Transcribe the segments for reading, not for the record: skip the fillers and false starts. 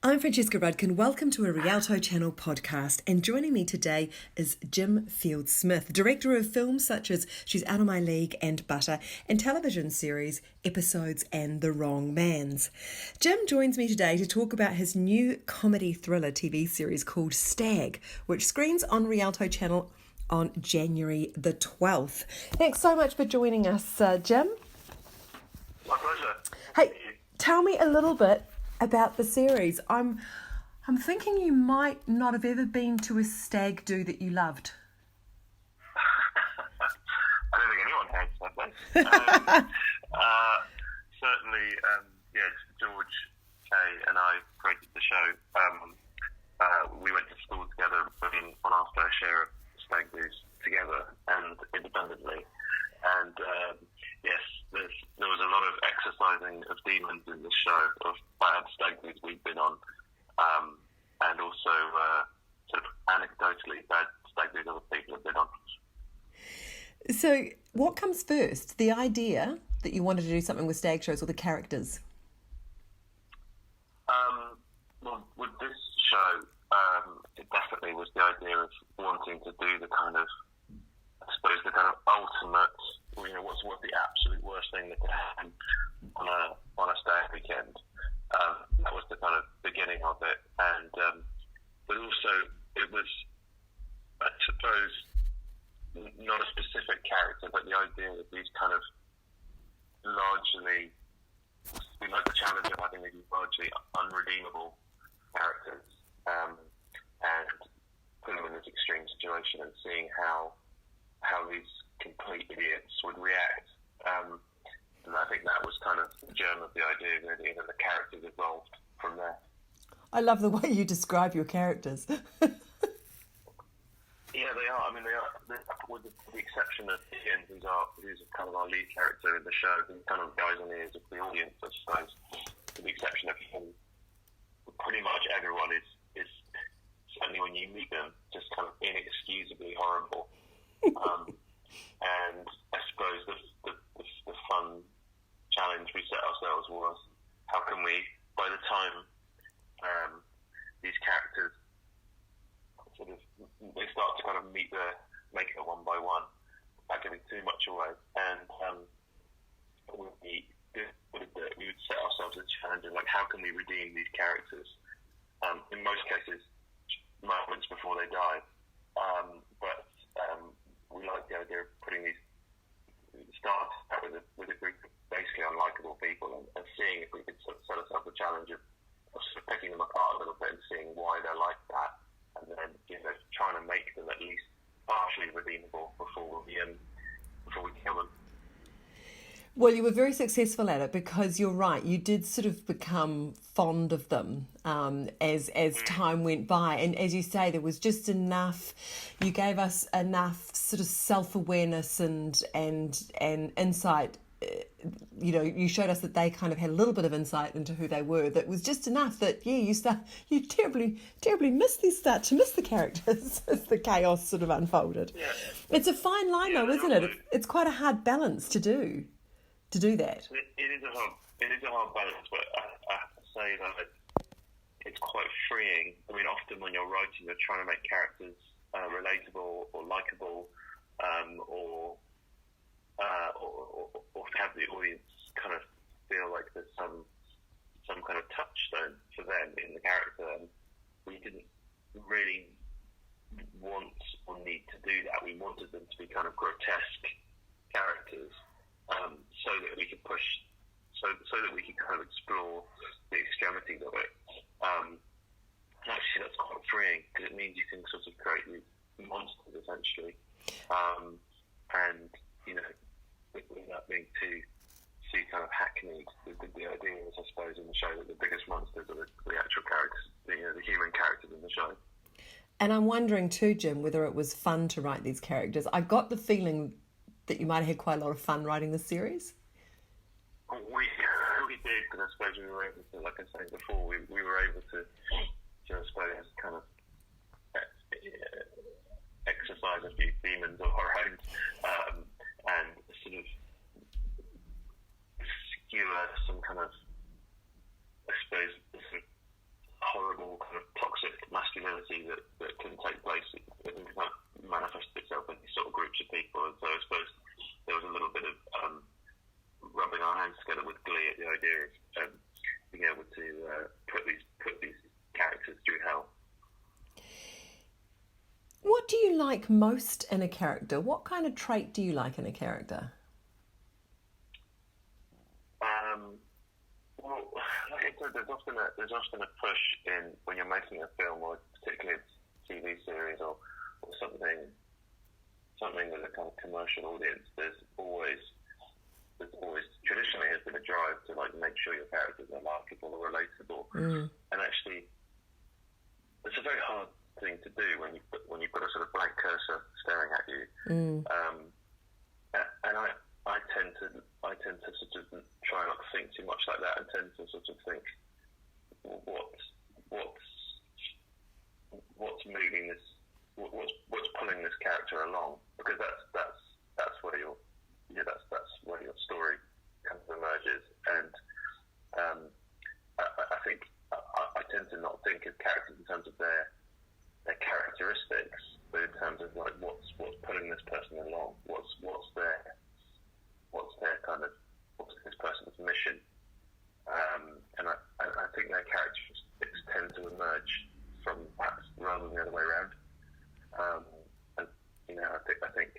I'm Francesca Rudkin. Welcome to a Rialto Channel podcast. And joining me today is Jim Field-Smith, director of films such as She's Out of My League and Butter, and television series Episodes and The Wrong Mans. Jim joins me today to talk about his new comedy thriller TV series called Stag, which screens on Rialto Channel on January the 12th. Thanks so much for joining us, Jim. My pleasure. Hey, tell me a little bit about the series. I'm thinking you might not have ever been to a stag do that you loved. I don't think anyone has, have they? Certainly, yes, George Kay and I created the show. We went to school together, on our fair share of stag do's together and independently. And yes, there was a lot of exercising of demons in this show, of bad stag do's we've been on, and also sort of anecdotally bad stag do's other people have been on. So what comes first, the idea that you wanted to do something with stag shows or the characters? Well, with this show, it definitely was the idea of wanting to do the kind of, I suppose, the kind of ultimate, what's the absolute worst thing that could happen on a stag weekend. That was the kind of beginning of it, and but also it was, I suppose, not a specific character, but the idea of these kind of largely, we like the challenge of having these largely unredeemable characters, and putting them in this extreme situation and seeing how these complete idiots would react. And I think that was kind of the germ of the idea, really, and the characters evolved from there. I love the way you describe your characters. Yeah, they are. I mean, they are, with the exception of Ian, who's kind of our lead character in the show, who kind of guides on the ears of the audience, I suppose. With the exception of him, pretty much everyone is certainly when you meet them, just kind of inexcusably horrible. And I suppose the fun challenge we set ourselves was, how can we, by the time these characters sort of, they start to kind of make it one by one, without giving too much away, and we would set ourselves a challenge of, like, how can we redeem these characters? In most cases, moments before they die, but we like the idea of putting these, start out with a group of basically unlikable people, and seeing if we could sort of set ourselves a challenge of sort of picking them apart a little bit and seeing why they're like that, and then trying to make them at least partially redeemable before we kill them. Well, you were very successful at it, because you're right, you did sort of become fond of them as time went by. And as you say, there was just enough, you gave us enough sort of self-awareness and insight. You showed us that they kind of had a little bit of insight into who they were. That was just enough that, you terribly start to miss the characters as the chaos sort of unfolded. Yeah. It's a fine line, though, isn't it? It's quite a hard balance to do that. It is a hard balance, but I have to say that it's quite freeing. I mean, often when you're writing, you're trying to make characters relatable or likable, or to have the audience kind of feel like there's some kind of touchstone for them in the character. And we didn't really want or need to do that. We wanted them to be kind of grotesque characters, so that we could push, so that we could kind of explore the extremities of it. Actually, that's quite freeing, because it means you can sort of create these monsters, essentially, and without being too kind of hackneyed. The idea is, I suppose, in the show that the biggest monsters are the actual characters, the human characters in the show. And I'm wondering too, Jim, whether it was fun to write these characters. I got the feeling that you might have had quite a lot of fun writing this series. We did, because I suppose we were able to, like I was saying before, we were able to I suppose, kind of exercise a few demons of our own, and sort of skewer some kind of, I suppose, sort of vulnerability that can take place. It can kind of manifest itself in these sort of groups of people, and so I suppose there was a little bit of rubbing our hands together with glee at the idea of being able to put these characters through hell. What do you like most in a character? What kind of trait do you like in a character? Well, like I said, there's often a push in when you're making a film, or particularly a TV series or something with a kind of commercial audience. There's always traditionally has been a drive to like make sure your characters are likable or relatable, and actually, it's a very hard thing to do when you've got a sort of blank cursor staring at you. And I tend to sort of try not to think too much like that, and tend to sort of think, what's moving this, what's pulling this character along, because that's where your story kind of emerges. And I think I tend to not think of characters in terms of their characteristics, but in terms of like what's pulling this person along, what's this person's mission, and I think their characteristics tend to emerge from that rather than the other way around. And I think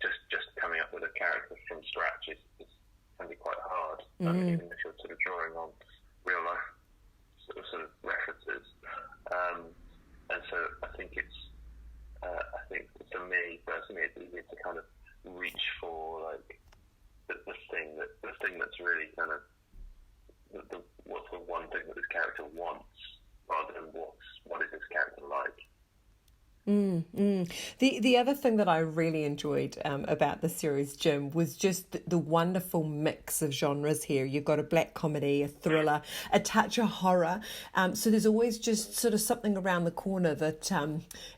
just coming up with a character from scratch can be quite hard, even if you're sort of drawing on real life sort of references. And so I think for me personally, it's easier to kind of reach for like the thing that's really kind of what's the one thing that this character wants, rather than what is this character like. The other thing that I really enjoyed about the series, Jim, was just the wonderful mix of genres here. You've got a black comedy, a thriller, a touch of horror. So there's always just sort of something around the corner that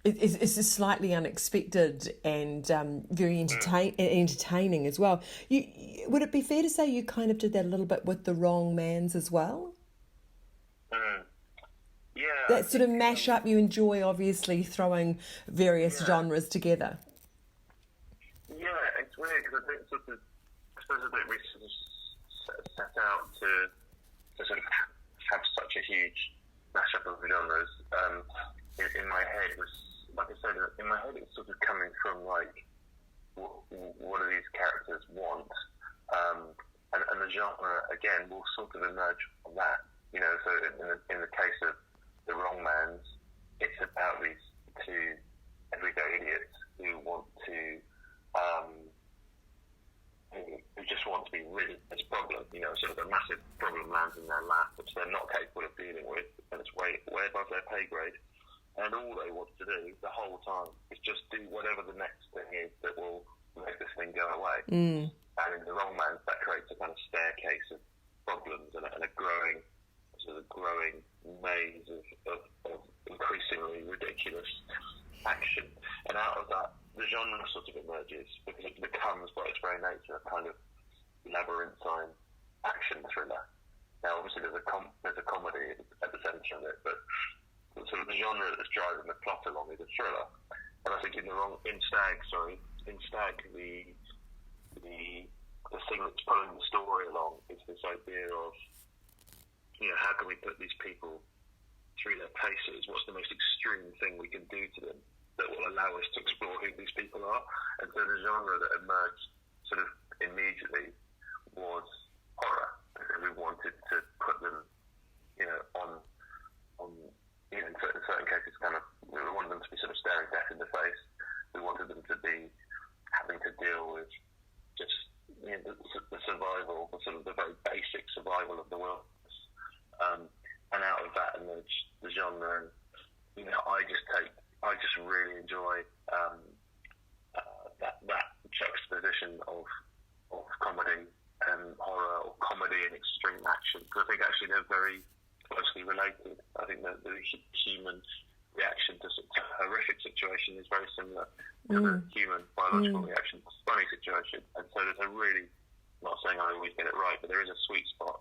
is slightly unexpected and very entertaining as well. Would it be fair to say you kind of did that a little bit with The Wrong Mans as well? Yeah, that sort of mash up, you enjoy obviously throwing various genres together. Yeah, it's weird because I think I suppose we sort of set out to sort of have such a huge mashup of genres. In my head was, like I said, in my head it's sort of coming from like what do these characters want, and the genre again will sort of emerge from that. So in the case of The Wrong Mans, it's about these two everyday idiots who want to, who just want to be rid of this problem. Sort of a massive problem lands in their lap, which they're not capable of dealing with, and it's way above their pay grade. And all they want to do the whole time is just do whatever the next thing is that will make this thing go away. And in The Wrong Mans, that creates a kind of staircase of problems and a growing maze of increasingly ridiculous action. And out of that, the genre sort of emerges, because it becomes, by its very nature, a kind of labyrinthine action thriller. Now, obviously, there's a comedy at the centre of it, but sort of the genre that's driving the plot along is a thriller. And I think in Stag, the thing that's pulling the story along is this idea of, how can we put these people through their paces? What's the most extreme thing we can do to them that will allow us to explore who these people are? And so the genre that emerged sort of immediately was horror, because we wanted to put them, in certain cases, kind of, we wanted them to be sort of staring death in the face. We wanted them to be having to deal with just the survival, the sort of the very basic survival of the world. And out of that emerged the genre, and I just really enjoy that juxtaposition of comedy and horror, or comedy and extreme action, because I think actually they're very closely related. I think that the human reaction to a horrific situation is very similar to the human biological reaction to a funny situation, and so there's a really, I'm not saying I always get it right, but there is a sweet spot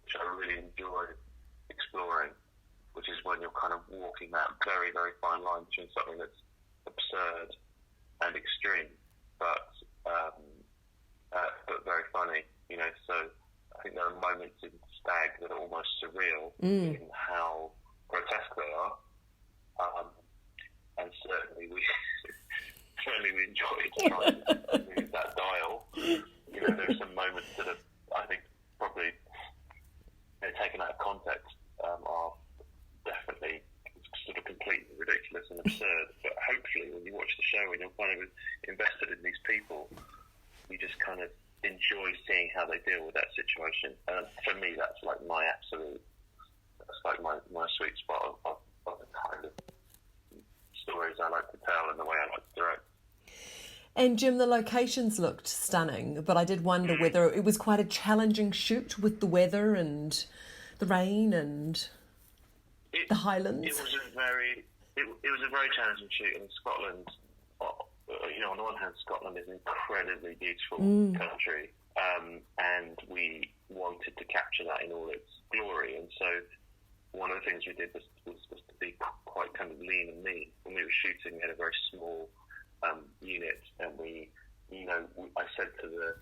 which I really enjoy exploring, which is when when you're kind of walking that very, very fine line between something that's absurd and extreme, but very funny, you know. So I think there are moments in Stag that are almost surreal in how grotesque they are, and certainly we enjoyed trying to move that dial. You know, there are some moments that are, I think, probably taken out of context, are definitely sort of completely ridiculous and absurd. But hopefully, when you watch the show and you're kind of invested in these people, you just kind of enjoy seeing how they deal with that situation. And for me, that's like my sweet spot of the kind of stories I like to tell and the way I like to direct. And Jim, the locations looked stunning, but I did wonder whether it was quite a challenging shoot with the weather and the rain and the Highlands. It was a very challenging shoot in Scotland. You know, on the one hand, Scotland is an incredibly beautiful country, and we wanted to capture that in all its glory. And so, one of the things we did was to be quite kind of lean and mean. When we were shooting, we had a very small unit, and I said to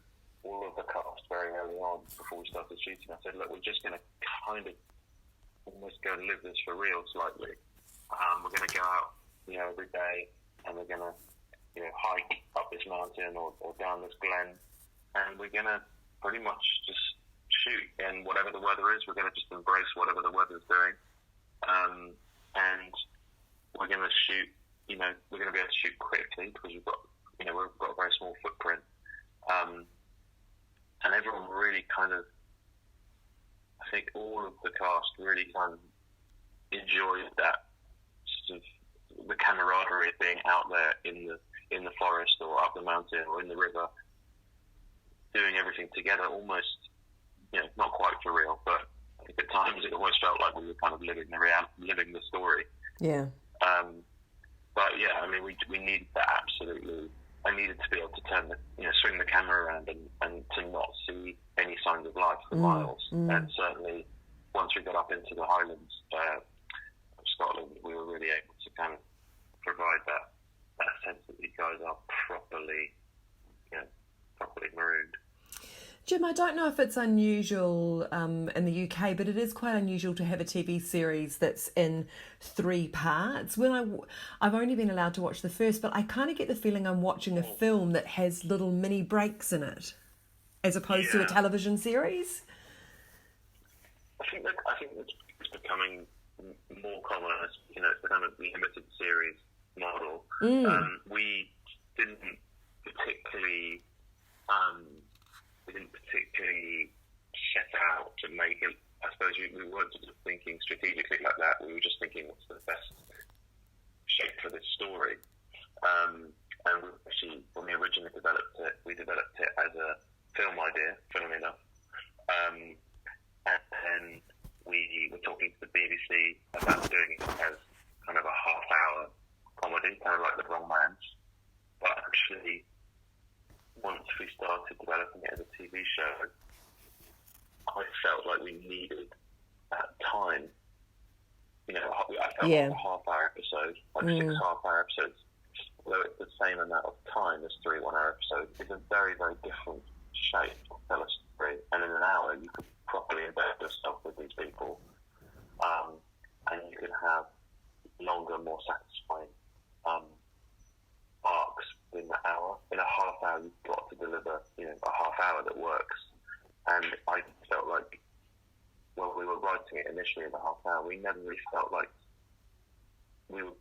all of the cast very early on before we started shooting, I said, look, we're just going to kind of almost go and live this for real slightly. We're going to go out, you know, every day, and we're going to, you know, hike up this mountain or down this glen, and we're going to pretty much just shoot. And whatever the weather is, we're going to just embrace whatever the weather's doing, and we're going to shoot. You know, we're going to be able to shoot quickly because we've got a very small footprint, and everyone really kind of, I think all of the cast really kind of enjoyed that sort of the camaraderie of being out there in the forest or up the mountain or in the river, doing everything together, almost, you know, not quite for real, but I think at times it almost felt like we were kind of living the story. Yeah. But yeah, I mean, we needed that absolutely. I needed to be able to swing the camera around and to not see any signs of life for miles. And certainly, once we got up into the Highlands of Scotland, we were really able to kind of provide that sense that these guys are properly marooned. Jim, I don't know if it's unusual in the UK, but it is quite unusual to have a TV series that's in 3 parts. I've only been allowed to watch the first, but I kind of get the feeling I'm watching a film that has little mini breaks in it, as opposed to a television series. I think it's becoming more common. You know, it's become a limited series model. We didn't particularly set out to make it. I suppose we weren't sort of thinking strategically like that. We were just thinking, what's the best shape for this story? And when we originally developed it, we developed it as a film idea, funnily enough. And then we were talking to the BBC about doing it as kind of a half-hour comedy, kind of like The Wrong Man's. But actually, once we started developing it as a TV show, I felt like we needed that time. You know, I felt like a half-hour episode, like 6 half-hour episodes, although it's the same amount of time as 3 one-hour episodes, is a very, very different shape to tell a story. And in an hour, you could properly embed yourself with these people, and you could have longer, more satisfying arcs in the hour. In a half hour, you've got to deliver, you know, a half hour that works. And I felt like when we were writing it initially in the half hour, we never really felt like we were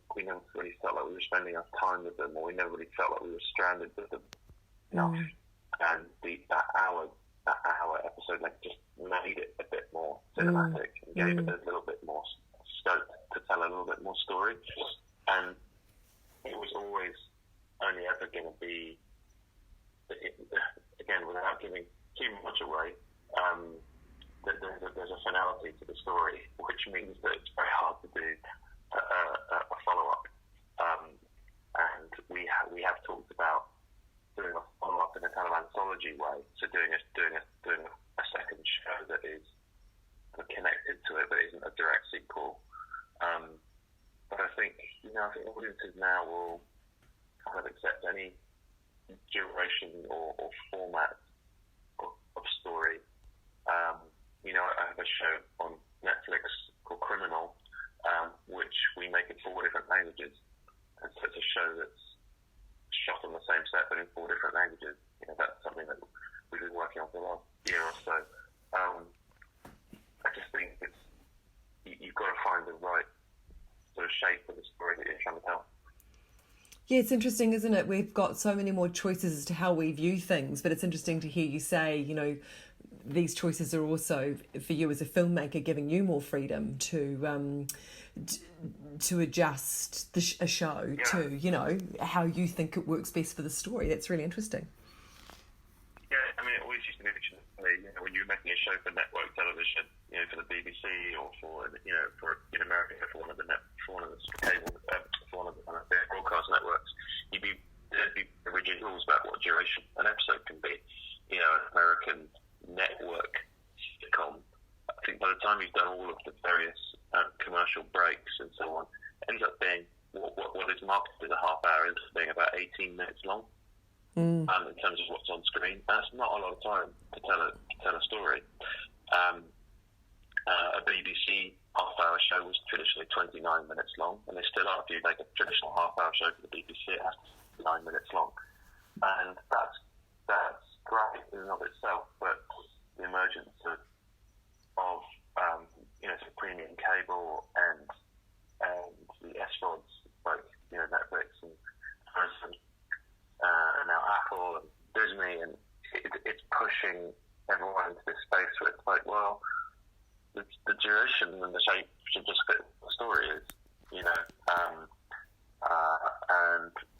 spending enough time with them, or we never really felt like we were stranded with them enough. And that hour episode like just made it a bit more cinematic and gave it a little bit more scope to tell a little bit more story. And it was always only ever going to be, again, without giving too much away, there's a finality to the story, which means that it's very hard to do a follow-up. And we have talked about doing a follow-up in a kind of anthology way, so doing a second show that is connected to it but isn't a direct sequel. And I think audiences now will kind of accept any duration or format of story. I have a show on Netflix called Criminal, which we make in 4 different languages. And so it's a show that's shot on the same set but in 4 different languages. That's something that we've been working on for the last year or so. I just think you've got to find the right sort of shape for the story that you're trying to tell. Yeah, it's interesting, isn't it? We've got so many more choices as to how we view things, but it's interesting to hear you say, these choices are also, for you as a filmmaker, giving you more freedom to adjust a show to, how you think it works best for the story. That's really interesting. Yeah, I mean, it always used to be when you were making a show for network television, for the BBC or for in America for one of the cable for one of the broadcast networks, there'd be rigid rules about what duration an episode can be. An American network sitcom, I think by the time you've done all of the various commercial breaks and so on, ends up being what is marketed as a half hour ends up being about 18 minutes long. In terms of what's on screen. That's not a lot of time to tell a story. A BBC half-hour show was traditionally 29 minutes long, and they still are. If you make a traditional half-hour show for the BBC, it has to be 9 minutes long, and that's great in and of itself. But the emergence of some premium cable and the SVODs like Netflix and Amazon, and now Apple and Disney, and it's pushing everyone into this space where it's like, well, the duration and the shape should just fit what the story is, and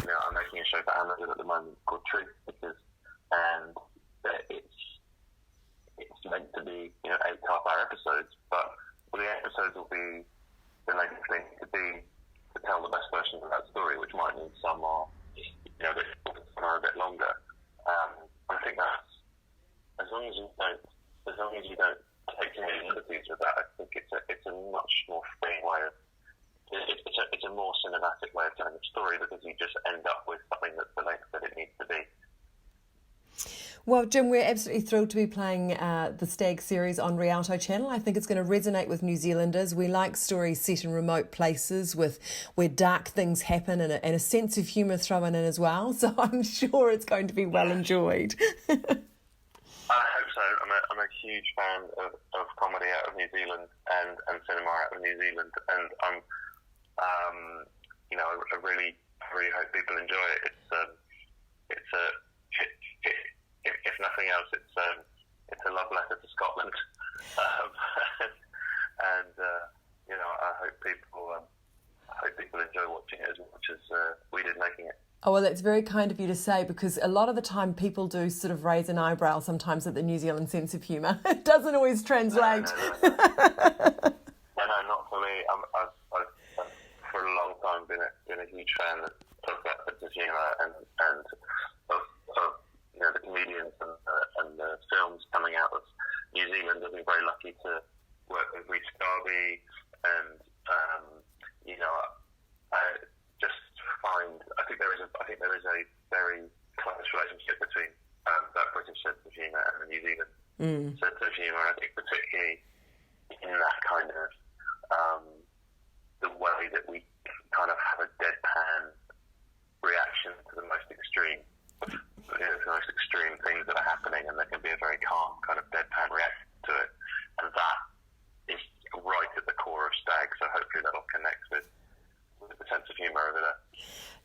I'm making a show for Amazon at the moment called Truth, and it's meant to be 8 half-hour episodes, but the episodes will be the length they need to be to tell the best version of that story, which might mean some are a bit longer. I think that's as long as you don't take too many liberties with that. I think it's a much more free way of it's a more cinematic way of telling a story, because you just end up with something that's the length that it needs to be. Well, Jim, we're absolutely thrilled to be playing the Stag series on Rialto Channel. I think it's going to resonate with New Zealanders. We like stories set in remote places where dark things happen, and a sense of humour thrown in as well. So I'm sure it's going to be well enjoyed. I hope so. I'm a huge fan of comedy out of New Zealand and cinema out of New Zealand, and I really hope people enjoy it. If nothing else, it's a love letter to Scotland, and I hope people enjoy watching it as much as we did making it. Oh, well, that's very kind of you to say, because a lot of the time people do sort of raise an eyebrow sometimes at the New Zealand sense of humour. It doesn't always translate. No, not for me. I've for a long time been a huge fan of that sense of humour and of the comedians and the films coming out of New Zealand. I've been very lucky to work with Rich Garvey, and I think there is a very close relationship between that British sense of humour and the New Zealand sense of humour. I think particularly in that kind of the way that we kind of have a deadpan reaction to the most extreme things that are happening, and there can be a very calm kind of deadpan reaction to it, and that is right at the core of Stag. So hopefully that'll connect with the sense of humour over there.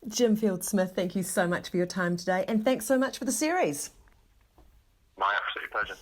Jim Field-Smith, thank you so much for your time today, and thanks so much for the series. My absolute pleasure.